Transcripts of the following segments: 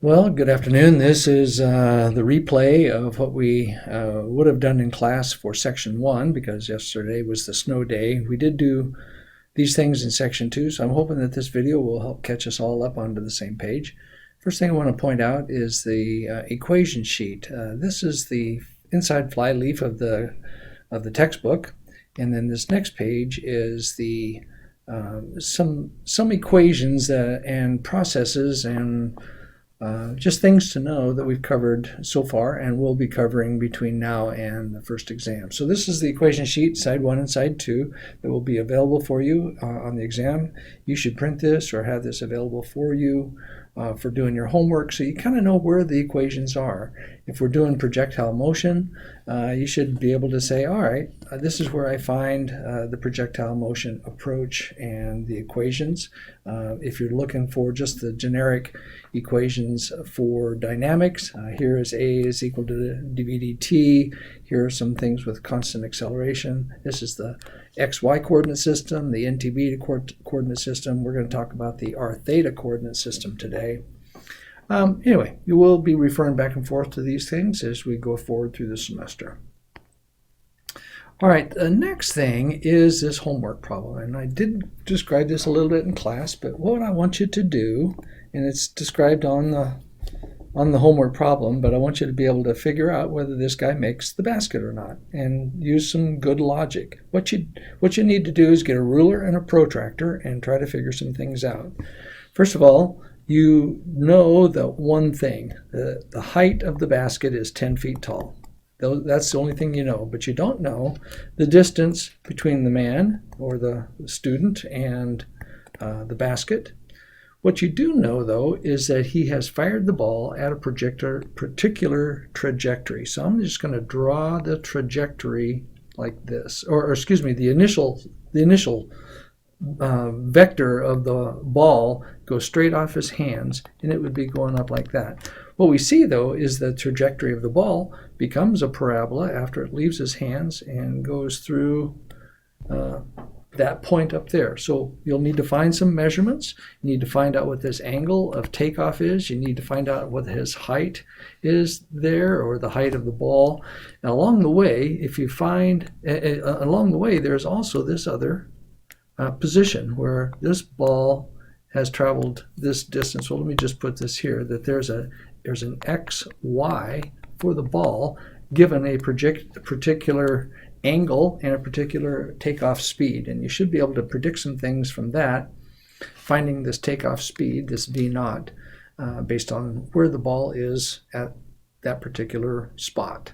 Well, good afternoon. This is the replay of what we would have done in class for Section 1 because yesterday was the snow day. We did do these things in Section 2, so I'm hoping that this video will help catch us all up onto the same page. First thing I want to point out is the equation sheet. This is the inside flyleaf of the textbook, and then this next page is the some equations and processes and just things to know that we've covered so far and will be covering between now and the first exam. So this is the equation sheet, side 1 and side 2, that will be available for you on the exam. You should print this or have this available for you for doing your homework so you kind of know where the equations are. If we're doing projectile motion, you should be able to say, all right, this is where I find the projectile motion approach and the equations. If you're looking for just the generic equations for dynamics, here is A is equal to dv dt. Here are some things with constant acceleration. This is the xy coordinate system, the ntb coordinate system. We're going to talk about the r theta coordinate system today. Anyway, you will be referring back and forth to these things as we go forward through the semester. All right, the next thing is this homework problem, and I did describe this a little bit in class, but what I want you to do, and it's described on the homework problem, but I want you to be able to figure out whether this guy makes the basket or not, and use some good logic. What you need to do is get a ruler and a protractor and try to figure some things out. First of all, you know that one thing, the height of the basket is 10 feet tall. That's the only thing you know, but you don't know the distance between the man or the student and the basket. What you do know, though, is that he has fired the ball at a particular trajectory. So I'm just going to draw the trajectory like this, or excuse me, the initial vector of the ball goes straight off his hands, and it would be going up like that. What we see, though, is the trajectory of the ball becomes a parabola after it leaves his hands and goes through that point up there. So you'll need to find some measurements. You need to find out what this angle of takeoff is. You need to find out what his height is there, or the height of the ball. And along the way, if you find, along the way, there's also this other position where this ball has traveled this distance. Well, let me just put this here, that there's an xy for the ball given a particular angle and a particular takeoff speed, and you should be able to predict some things from that, finding this takeoff speed, this v naught, based on where the ball is at that particular spot.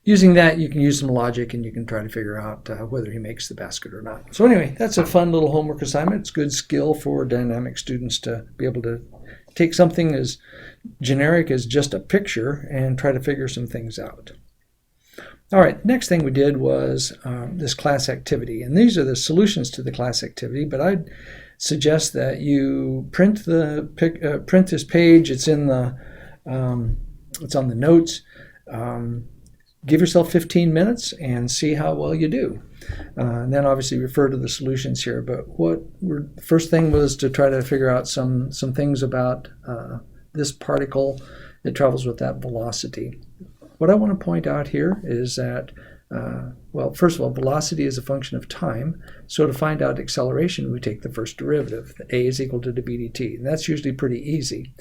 Using that, you can use some logic and you can try to figure out whether he makes the basket or not. So anyway, that's a fun little homework assignment. It's good skill for dynamic students to be able to take something as generic as just a picture and try to figure some things out. All right, next thing we did was this class activity, and these are the solutions to the class activity, but I'd suggest that you print this page. It's in the it's on the notes. Give yourself 15 minutes and see how well you do. And then obviously refer to the solutions here. But first thing was to try to figure out some things about this particle that travels with that velocity. What I want to point out here is that, well, first of all, velocity is a function of time. So to find out acceleration, we take the first derivative. A is equal to dv dt, and that's usually pretty easy.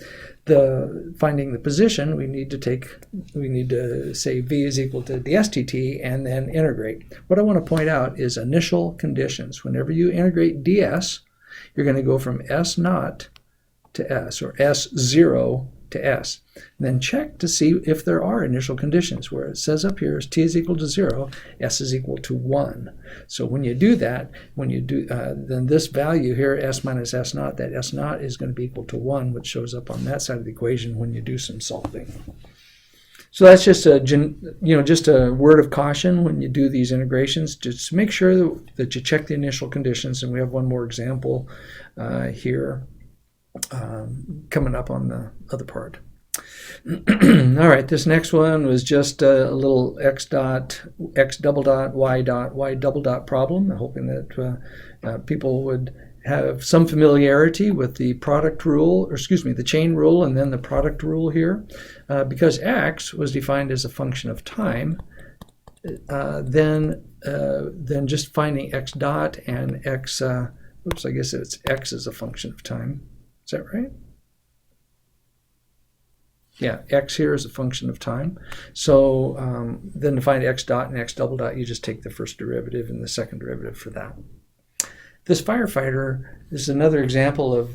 Finding the position, we need to say v is equal to the stt and then integrate. What I want to point out is initial conditions. Whenever you integrate ds, you're going to go from s naught to s, or s0 to s. And then check to see if there are initial conditions. Where it says up here is t is equal to 0, s is equal to 1. So when you do that, then this value here, s minus s naught, that s naught is going to be equal to 1, which shows up on that side of the equation when you do some solving. So that's just a word of caution when you do these integrations. Just make sure that you check the initial conditions, and we have one more example here coming up on the other part. All right, this next one was just a little x double dot, y double dot problem. I'm hoping that people would have some familiarity with the product rule, or excuse me, the chain rule and then the product rule here. Because x was defined as a function of time, then just finding x dot and x, oops, I guess it's x as a function of time. Is that right? Yeah, x here is a function of time. So then to find x dot and x double dot, you just take the first derivative and the second derivative for that. This firefighter is another example of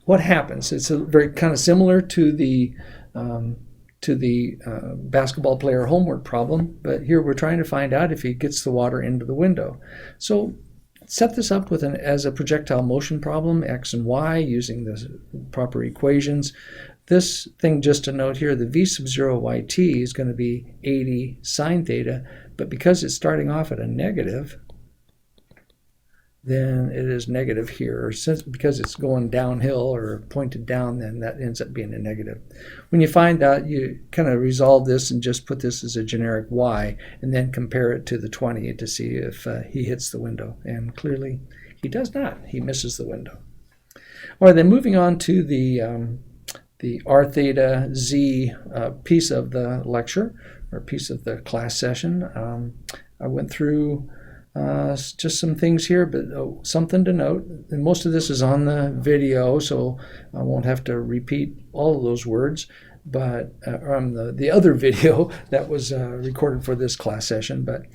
what happens. It's a very kind of similar to the basketball player homework problem, but here we're trying to find out if he gets the water into the window. So set this up with as a projectile motion problem, x and y, using the proper equations. This thing, just to note here, the v sub 0 yt is going to be 80 sine theta, but because it's starting off at a negative, then it is negative here. Because it's going downhill or pointed down, then that ends up being a negative. When you find out, you kind of resolve this and just put this as a generic y, and then compare it to the 20 to see if he hits the window. And clearly, he does not. He misses the window. All right, then moving on to the r theta z piece of the lecture, or piece of the class session. I went through just some things here, but something to note. And most of this is on the video, so I won't have to repeat all of those words, but on the other video that was recorded for this class session. But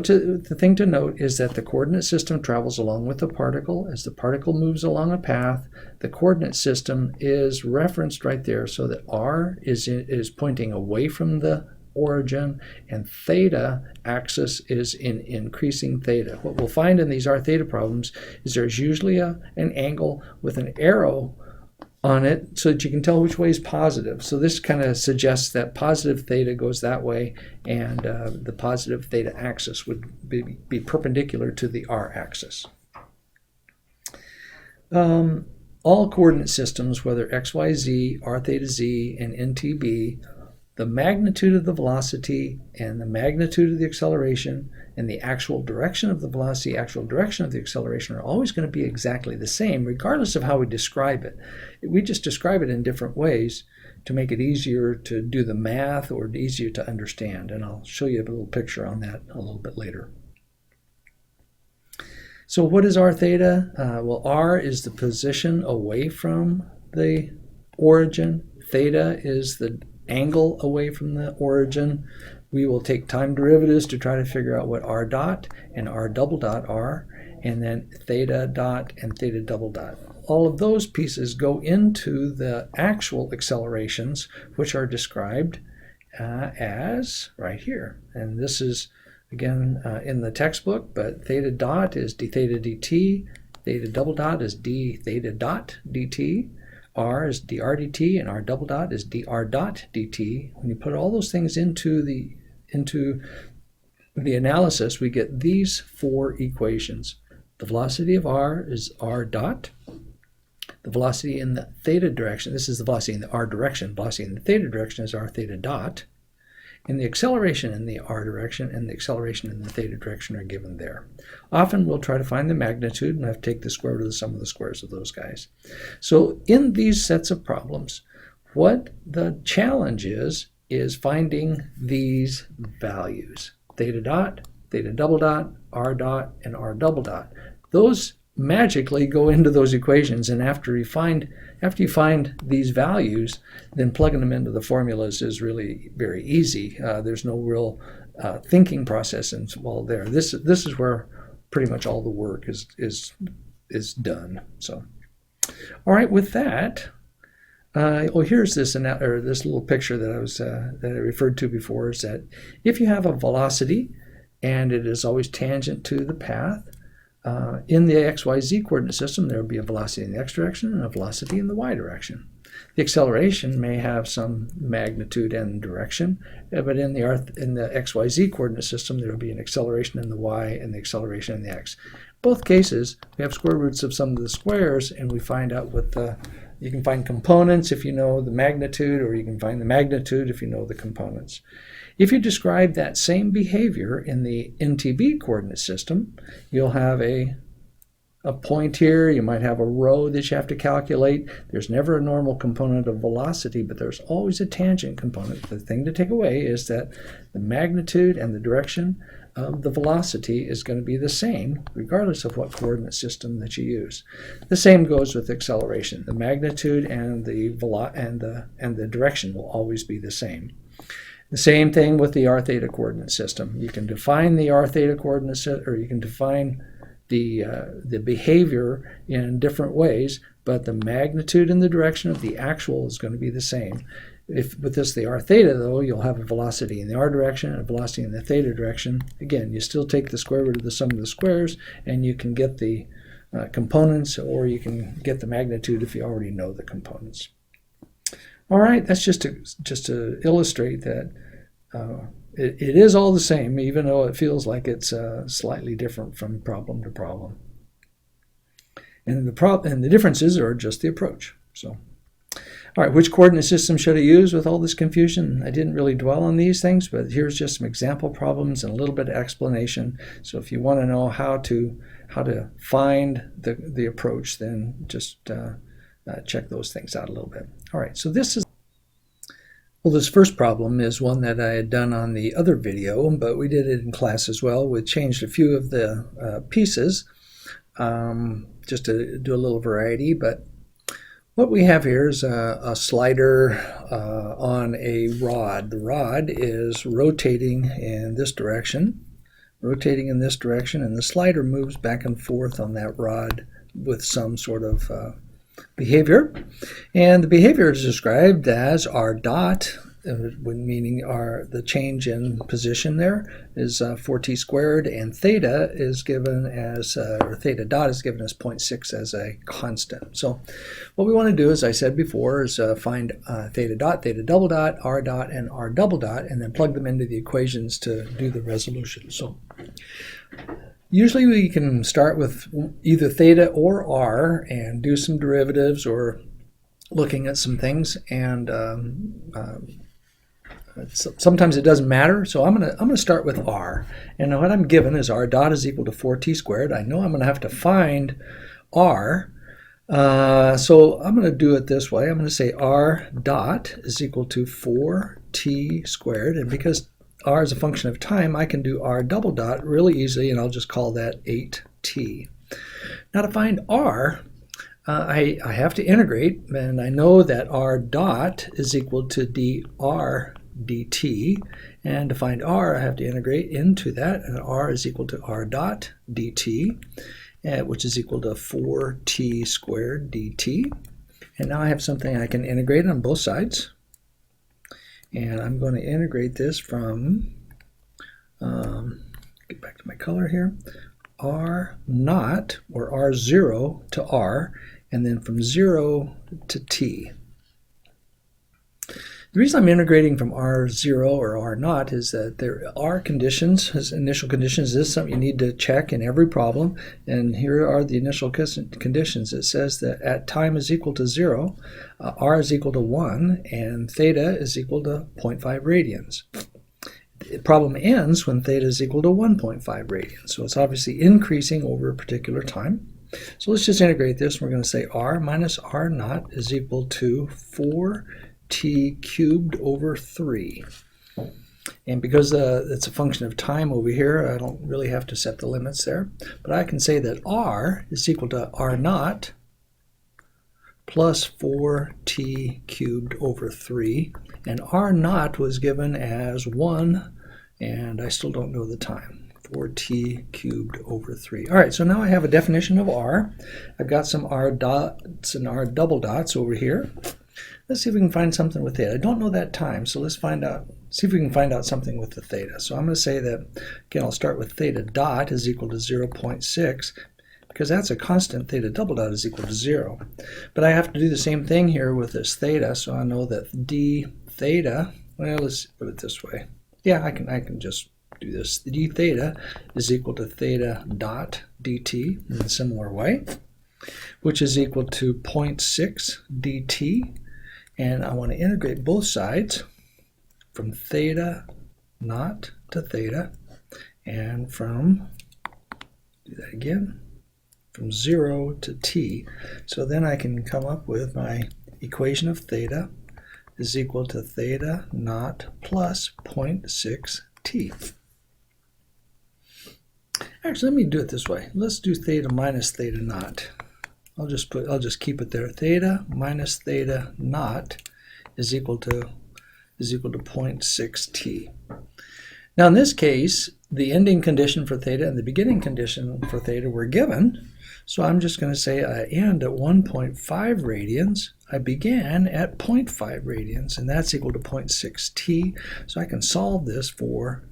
the thing to note is that the coordinate system travels along with the particle. As the particle moves along a path, the coordinate system is referenced right there, so that r is pointing away from the origin, and theta axis is in increasing theta. What we'll find in these r theta problems is there's usually an angle with an arrow on it so that you can tell which way is positive. So this kind of suggests that positive theta goes that way, and the positive theta axis would be perpendicular to the r axis. All coordinate systems, whether x, y, z, r theta z, and ntb, the magnitude of the velocity and the magnitude of the acceleration and the actual direction of the velocity, actual direction of the acceleration are always going to be exactly the same, regardless of how we describe it. We just describe it in different ways to make it easier to do the math or easier to understand. And I'll show you a little picture on that a little bit later. So what is r theta? Well, r is the position away from the origin. Theta is the angle away from the origin. We will take time derivatives to try to figure out what r dot and r double dot are, and then theta dot and theta double dot. All of those pieces go into the actual accelerations, which are described as right here. And this is, again, in the textbook, but theta dot is d theta dt, theta double dot is d theta dot dt, r is dr dt, and r double dot is dr dot dt. When you put all those things into the analysis, we get these four equations. The velocity of r is r dot. The velocity in the theta direction, this is the velocity in the r direction, velocity in the theta direction is r theta dot. And the acceleration in the r direction and the acceleration in the theta direction are given there. Often we'll try to find the magnitude, and I have to take the square root of the sum of the squares of those guys. So in these sets of problems, what the challenge is finding these values. Theta dot, theta double dot, r dot, and r double dot. Those magically go into those equations, and after you find these values, then plugging them into the formulas is really very easy. There's no real thinking process involved there. This is where pretty much all the work is done. So, all right, with that, here's this little picture that I referred to before. Is that if you have a velocity and it is always tangent to the path, in the XYZ coordinate system, there will be a velocity in the x direction and a velocity in the y direction. The acceleration may have some magnitude and direction, but in the XYZ coordinate system, there will be an acceleration in the y and the acceleration in the x. Both cases, we have square roots of some of the squares, and we find out you can find components if you know the magnitude, or you can find the magnitude if you know the components. If you describe that same behavior in the NTB coordinate system, you'll have a a point here. You might have a rho that you have to calculate. There's never a normal component of velocity, but there's always a tangent component. The thing to take away is that the magnitude and the direction of the velocity is going to be the same regardless of what coordinate system that you use. The same goes with acceleration. The magnitude and the direction will always be the same. The same thing with the r theta coordinate system. You can define the r theta coordinate system, or you can define the behavior in different ways, but the magnitude and the direction of the actual is going to be the same. If with this the r theta, though, you'll have a velocity in the r direction and a velocity in the theta direction. Again, you still take the square root of the sum of the squares, and you can get the components, or you can get the magnitude if you already know the components. All right, that's just to illustrate that it is all the same, even though it feels like it's slightly different from problem to problem. And the differences are just the approach. So. All right, which coordinate system should I use with all this confusion? I didn't really dwell on these things, but here's just some example problems and a little bit of explanation. So if you want to know how to find the approach, then just check those things out a little bit. All right, so this first problem is one that I had done on the other video, but we did it in class as well. We changed a few of the pieces just to do a little variety, but what we have here is a slider on a rod. The rod is rotating in this direction, and the slider moves back and forth on that rod with some sort of behavior. And the behavior is described as r dot, meaning the change in position there is 4t squared, and theta is given as, or theta dot is given as 0.6 as a constant. So what we want to do, as I said before, is find theta dot, theta double dot, r dot, and r double dot, and then plug them into the equations to do the resolution. So usually we can start with either theta or r and do some derivatives or looking at some things, and sometimes it doesn't matter, so I'm gonna start with r. And what I'm given is r dot is equal to 4t squared. I know I'm going to have to find r, so I'm going to do it this way. I'm going to say r dot is equal to 4t squared, and because r is a function of time, I can do r double dot really easily, and I'll just call that 8t. Now to find r, I have to integrate, and I know that r dot is equal to dr dt, and to find r I have to integrate into that, and r is equal to r dot dt, which is equal to 4t squared dt. And now I have something I can integrate on both sides, and I'm going to integrate this from, get back to my color here, r naught, or r0 to r, and then from 0 to t. The reason I'm integrating from R0 or R naught is that there are conditions, as initial conditions. This is something you need to check in every problem, and here are the initial conditions. It says that at time is equal to 0, R is equal to 1, and theta is equal to 0.5 radians. The problem ends when theta is equal to 1.5 radians, so it's obviously increasing over a particular time. So let's just integrate this. We're going to say r minus r naught is equal to 4t cubed over 3. And because it's a function of time over here, I don't really have to set the limits there. But I can say that r is equal to r naught plus 4t cubed over 3. And r naught was given as 1, and I still don't know the time. 4t cubed over 3. All right, so now I have a definition of r. I've got some r dots and r double dots over here. Let's see if we can find something with theta. I don't know that time, so let's see if we can find out something with the theta. So I'm going to say that, again, I'll start with theta dot is equal to 0.6, because that's a constant. Theta double dot is equal to 0. But I have to do the same thing here with this theta, so I know that d theta, well, let's put it this way. Yeah, I can just do this. The d theta is equal to theta dot dt in a similar way, which is equal to 0.6 dt. And I want to integrate both sides from theta naught to theta, and from, do that again, from 0 to t. So then I can come up with my equation of theta is equal to theta naught plus 0.6 t. Actually, let me do it this way. Let's do theta minus theta naught. I'll just keep it there. Theta minus theta naught is equal to 0.6 t. Now in this case, the ending condition for theta and the beginning condition for theta were given. So I'm just going to say I end at 1.5 radians. I began at 0.5 radians, and that's equal to 0.6 t. So I can solve this for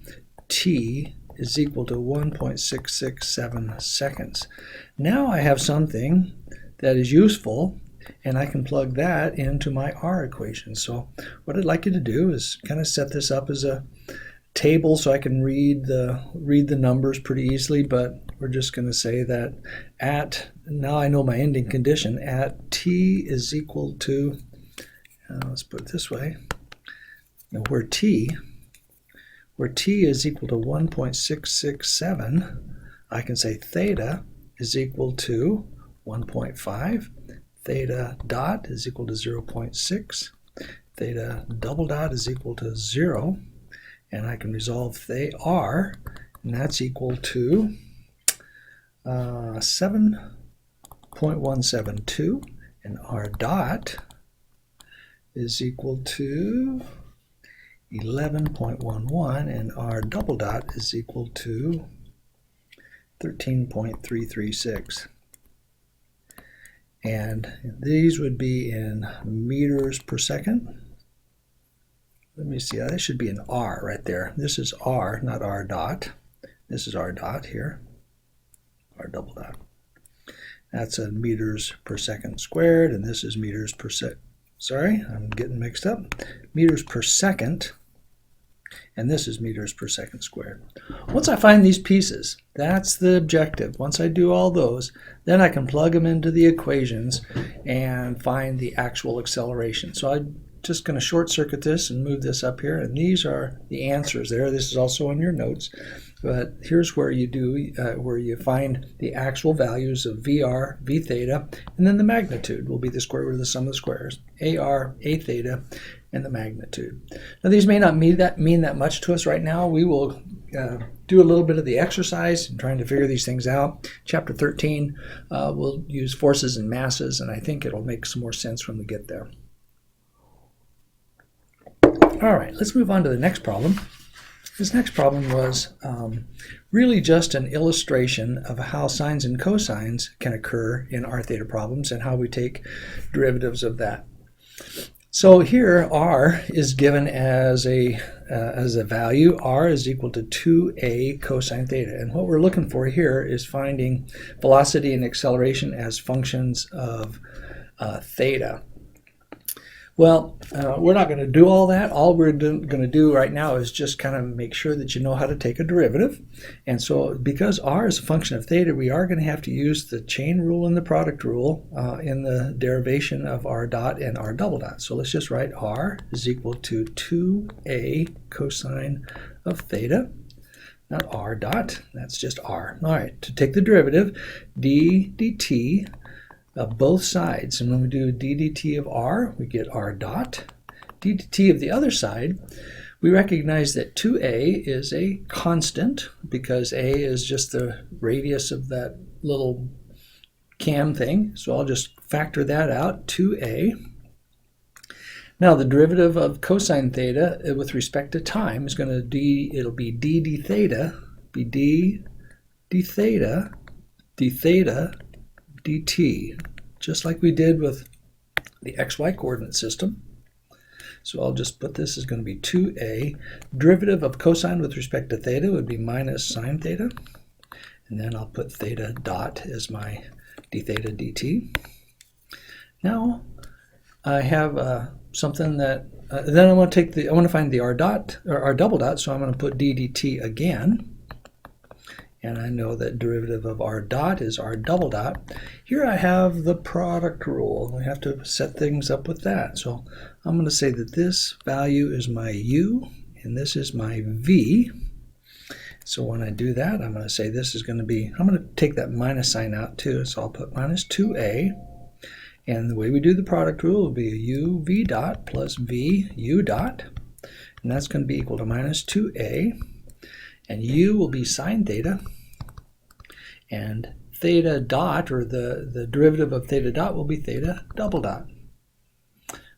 t is equal to 1.667 seconds. Now I have something that is useful, and I can plug that into my R equation. So what I'd like you to do is kind of set this up as a table so I can read the numbers pretty easily, but we're just going to say that now I know my ending condition, at t is equal to, let's put it this way, now where t is equal to 1.667, I can say theta is equal to 1.5, theta dot is equal to 0.6, theta double dot is equal to 0, and I can resolve R, and that's equal to 7.172, and R dot is equal to 11.11, and R double dot is equal to 13.336. And these would be in meters per second. Let me see, that should be an R right there. This is R, not R dot. This is R dot here, R double dot. That's a meters per second squared, and this is meters per sorry, I'm getting mixed up. Meters per second, and this is meters per second squared. Once I find these pieces, that's the objective. Once I do all those, then I can plug them into the equations and find the actual acceleration. So I'm just going to short circuit this and move this up here, and these are the answers there. This is also in your notes, but here's where you do where you find the actual values of VR, V theta, and then the magnitude will be the square root of the sum of the squares, AR, A theta, and the magnitude. Now these may not mean that much to us right now. We will do a little bit of the exercise and trying to figure these things out. Chapter 13 we'll use forces and masses, and I think it'll make some more sense when we get there. All right, let's move on to the next problem. This next problem was really just an illustration of how sines and cosines can occur in R theta problems and how we take derivatives of that. So here R is given as a value. R is equal to 2a cosine theta. And what we're looking for here is finding velocity and acceleration as functions of theta. Well, we're not going to do all that. All we're going to do right now is just kind of make sure that you know how to take a derivative. And so because R is a function of theta, we are going to have to use the chain rule and the product rule in the derivation of R dot and R double dot. So let's just write R is equal to 2a cosine of theta, not R dot, that's just R. All right, to take the derivative, d dt of both sides, and when we do d dt of R, we get R dot. D dt of the other side, we recognize that 2a is a constant because a is just the radius of that little cam thing, so I'll just factor that out, 2a. Now the derivative of cosine theta with respect to time is going to it'll be d d theta, be d d theta, d theta dt, just like we did with the xy coordinate system. So I'll just put this as going to be 2a. Derivative of cosine with respect to theta would be minus sine theta. And then I'll put theta dot as my d theta dt. Now I have something that, then I want to find the r dot, or r double dot, so I'm going to put d dt again. And I know that derivative of R dot is R double dot. Here I have the product rule. We have to set things up with that. So I'm going to say that this value is my U, and this is my V. So when I do that, I'm going to say this is going to be, I'm going to take that minus sign out too, so I'll put minus 2a. And the way we do the product rule will be u v dot plus v u dot. And that's going to be equal to minus 2a. And u will be sine theta. And theta dot, or the derivative of theta dot, will be theta double dot.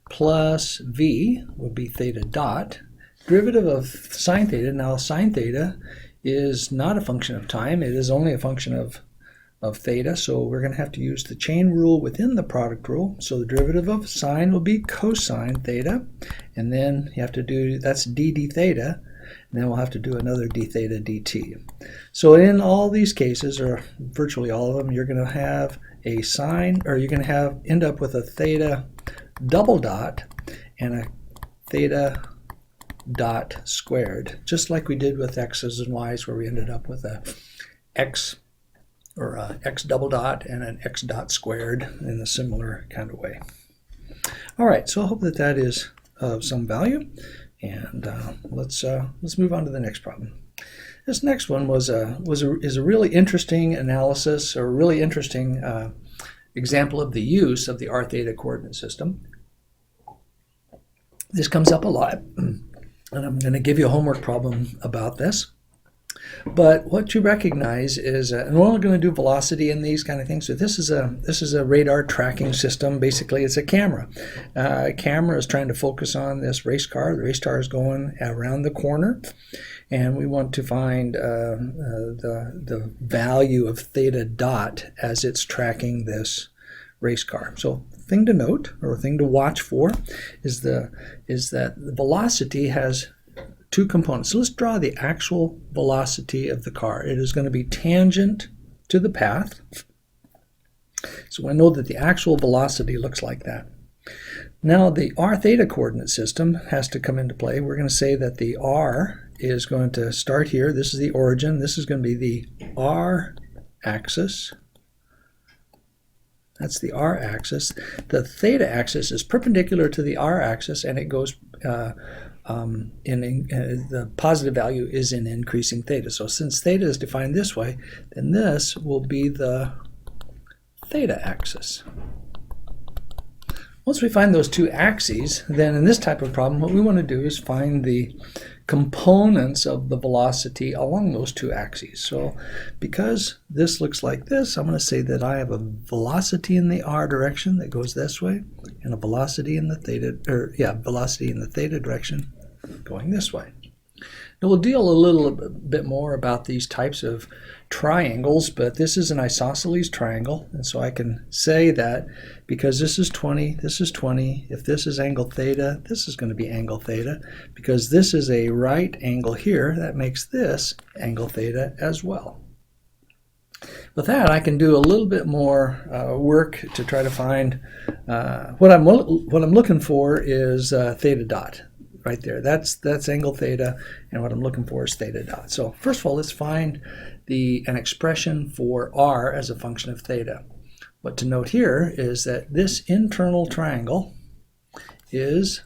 Plus v would be theta dot. Derivative of sine theta, now sine theta is not a function of time. It is only a function of theta, so we're going to have to use the chain rule within the product rule. So the derivative of sine will be cosine theta, and then you have to do, that's d theta, and then we'll have to do another d theta dt. So in all these cases, or virtually all of them, you're going to have a sine, or you're going to end up with a theta double dot and a theta dot squared, just like we did with x's and y's, where we ended up with a x, or a x double dot and an x dot squared in a similar kind of way. All right, so I hope that that is of some value, and let's move on to the next problem. This next one is a really interesting analysis, or a really interesting example of the use of the r theta coordinate system. This comes up a lot, and I'm going to give you a homework problem about this. But what you recognize is, and we're only going to do velocity in these kind of things. So this is a radar tracking system. Basically, it's a camera. A camera is trying to focus on this race car. The race car is going around the corner, and we want to find the value of theta dot as it's tracking this race car. So thing to note, or thing to watch for, is that the velocity has two components. So let's draw the actual velocity of the car. It is going to be tangent to the path. So I know that the actual velocity looks like that. Now the r theta coordinate system has to come into play. We're going to say that the r is going to start here. This is the origin. This is going to be the r axis. That's the r axis. The theta axis is perpendicular to the r axis, and it goes the positive value is in increasing theta. So since theta is defined this way, then this will be the theta axis. Once we find those two axes, then in this type of problem, what we want to do is find the components of the velocity along those two axes. So because this looks like this, I'm going to say that I have a velocity in the r direction that goes this way, and a velocity in the theta direction going this way. Now we'll deal a little bit more about these types of triangles, but this is an isosceles triangle, and so I can say that because this is 20, this is 20, if this is angle theta, this is going to be angle theta. Because this is a right angle here, that makes this angle theta as well. With that, I can do a little bit more work to try to find what I'm looking for is theta dot. Right there, that's angle theta, and what I'm looking for is theta dot. So first of all, let's find an expression for r as a function of theta. What to note here is that this internal triangle is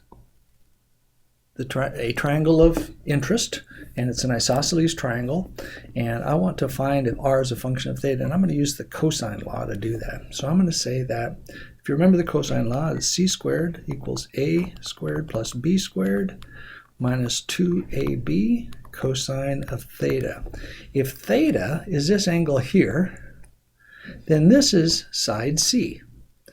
a triangle of interest, and it's an isosceles triangle, and I want to find if r is a function of theta, and I'm going to use the cosine law to do that. So I'm going to say that, if you remember the cosine law, it's c squared equals a squared plus b squared minus 2ab cosine of theta. If theta is this angle here, then this is side c.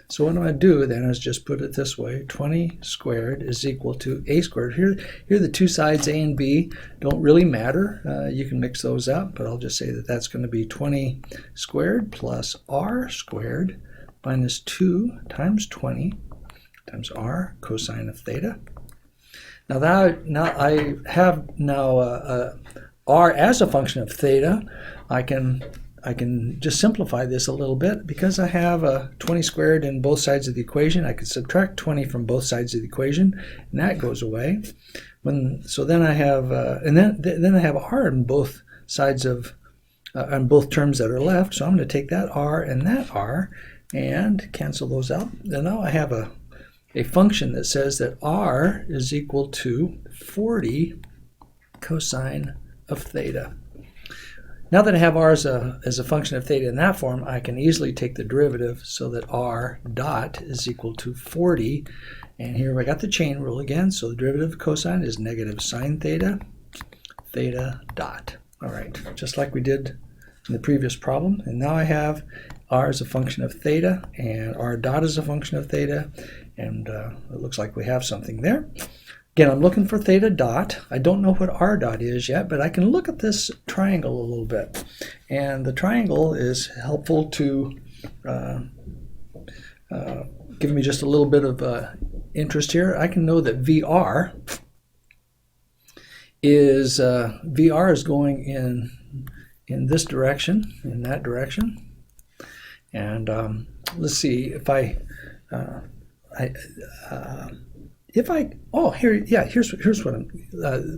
So what I'm going to do then is just put it this way: 20 squared is equal to a squared. Here the two sides, a and b, don't really matter. You can mix those up, but I'll just say that that's going to be 20 squared plus r squared minus 2 times 20 times r cosine of theta. Now I have r as a function of theta. I can just simplify this a little bit. Because I have 20 squared in both sides of the equation, I can subtract 20 from both sides of the equation, and that goes away. So then I have then I have r on both sides of on both terms that are left. So I'm going to take that r and that r and cancel those out. And now I have a function that says that r is equal to 40 cosine of theta. Now that I have r as a function of theta in that form, I can easily take the derivative so that r dot is equal to 40. And here I got the chain rule again, so the derivative of cosine is negative sine theta, theta dot. All right, just like we did in the previous problem. And now I have r as a function of theta and r dot as a function of theta. And it looks like we have something there. Again, I'm looking for theta dot. I don't know what r dot is yet, but I can look at this triangle a little bit. And the triangle is helpful to give me just a little bit of interest here. I can know that VR is going in this direction, in that direction. And let's see if here's what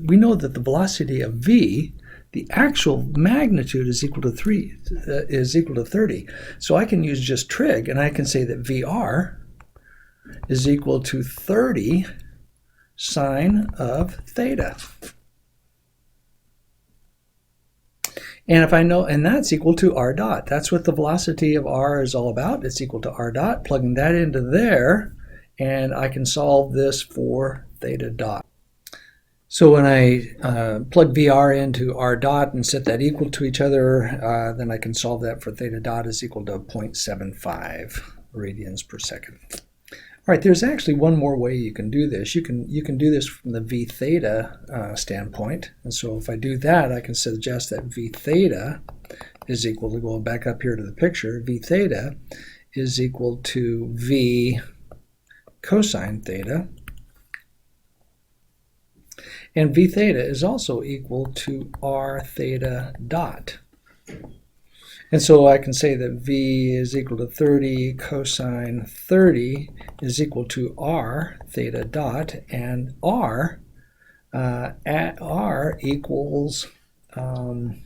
we know that the velocity of v, the actual magnitude is equal to 30. So I can use just trig, and I can say that VR is equal to 30 sine of theta. And if I know, and that's equal to r dot. That's what the velocity of r is all about. It's equal to r dot. Plugging that into there, and I can solve this for theta dot. So when I plug VR into r dot and set that equal to each other, then I can solve that for theta dot is equal to 0.75 radians per second. All right, there's actually one more way you can do this. You can do this from the v theta standpoint. And so if I do that, I can suggest that v theta is equal to, going back up here to the picture, v theta is equal to v cosine theta. And v theta is also equal to r theta dot. And so I can say that v is equal to 30 cosine 30 is equal to r theta dot, and r at r equals, what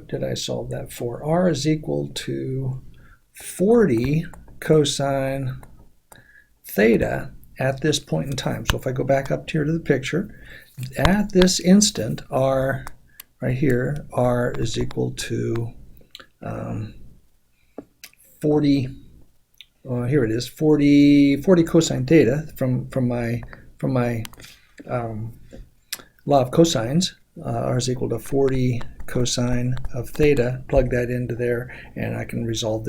did I solve that for? R is equal to 40 cosine theta at this point in time. So if I go back up here to the picture, at this instant, r right here, r is equal to 40. Here it is, 40 cosine theta from my law of cosines. R is equal to 40 cosine of theta. Plug that into there, and I can resolve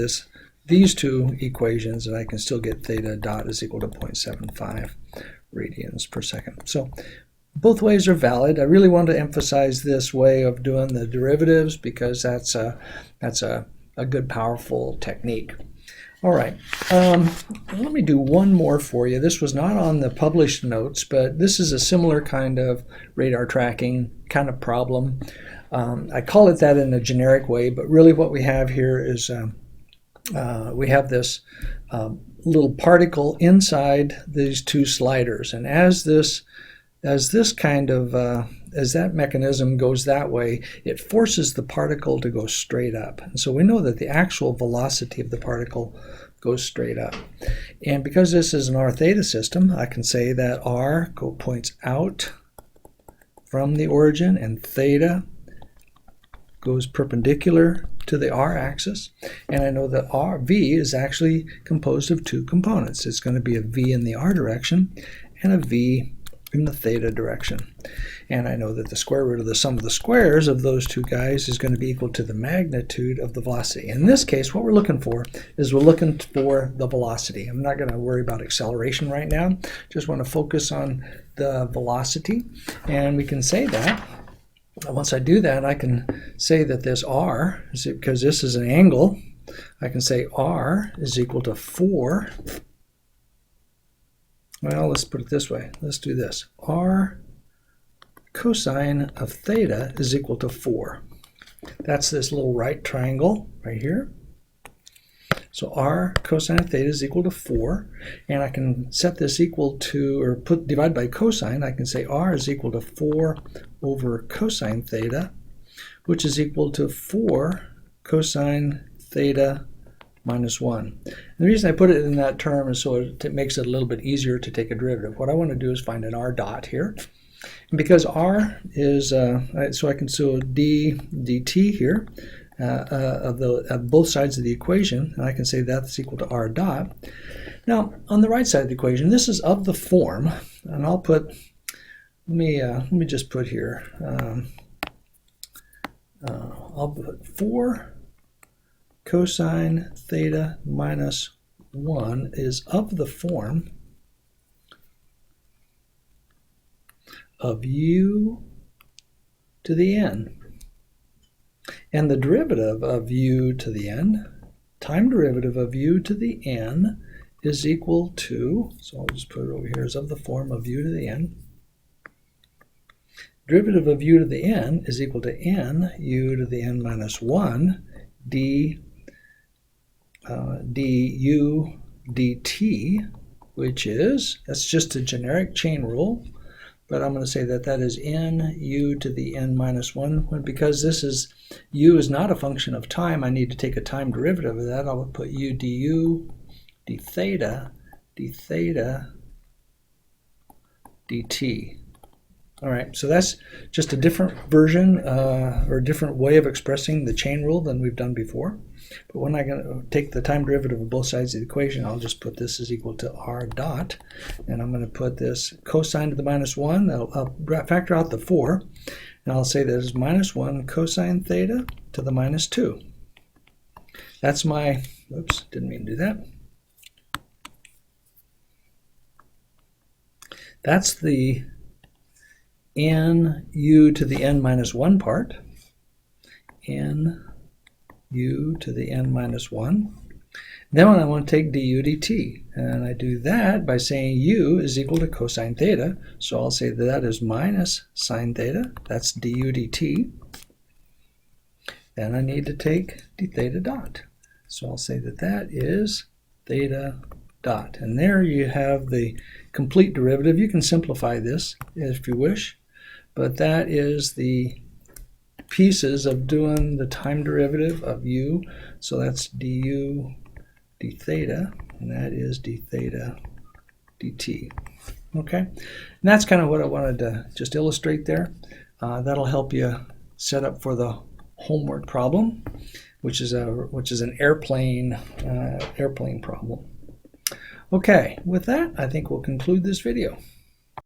these two equations, and I can still get theta dot is equal to 0.75 radians per second. So both ways are valid. I really want to emphasize this way of doing the derivatives because that's a good, powerful technique. All right, let me do one more for you. This was not on the published notes, but this is a similar kind of radar tracking kind of problem. I call it that in a generic way, but really what we have here is we have this little particle inside these two sliders, and as that mechanism goes that way, it forces the particle to go straight up. And so we know that the actual velocity of the particle goes straight up. And because this is an r theta system, I can say that r points out from the origin, and theta goes perpendicular to the r-axis. And I know that v is actually composed of two components. It's going to be a v in the r direction and a v in the theta direction. And I know that the square root of the sum of the squares of those two guys is going to be equal to the magnitude of the velocity. In this case, what we're looking for is we're looking for the velocity. I'm not going to worry about acceleration right now. Just want to focus on the velocity. And we can say that once I do that, I can say that this r, because this is an angle, I can say r is equal to 4. Well, let's put it this way. Let's do this. R cosine of theta is equal to 4. That's this little right triangle right here. So r cosine of theta is equal to 4. And I can set this equal to, or divide by cosine. I can say r is equal to 4 over cosine theta, which is equal to 4 cosine theta minus 1. And the reason I put it in that term is so it makes it a little bit easier to take a derivative. What I want to do is find an r dot here. And because r is, so I can do d dt here of both sides of the equation, and I can say that's equal to r dot. Now, on the right side of the equation, this is of the form, and I'll put, let me just put here, I'll put 4 cosine theta minus 1 is of the form of u to the n. And the derivative of u to the n, time derivative of u to the n, is equal to, so I'll just put it over here, is of the form of u to the n. Derivative of u to the n is equal to n u to the n minus 1 du dt, which is, that's just a generic chain rule, but I'm going to say that that is n u to the n minus 1. Because this is, u is not a function of time, I need to take a time derivative of that. I'll put u du d theta dt. All right, so that's just a different version or a different way of expressing the chain rule than we've done before. But when I'm going to take the time derivative of both sides of the equation, I'll just put this is equal to r dot, and I'm going to put this cosine to the minus 1. I'll factor out the 4, and I'll say that is minus 1 cosine theta to the minus 2. That's my, oops, didn't mean to do that. That's the n u to the n minus 1 part, n u to the n minus 1. Then when I want to take du dt, and I do that by saying u is equal to cosine theta, so I'll say that is minus sine theta, that's du dt. Then I need to take d theta dot, so I'll say that that is theta dot. And there you have the complete derivative. You can simplify this if you wish, but that is the pieces of doing the time derivative of u. So that's du d theta, and that is d theta dt. Okay, and that's kind of what I wanted to just illustrate there. That'll help you set up for the homework problem, which is an airplane problem. Okay, with that, I think we'll conclude this video.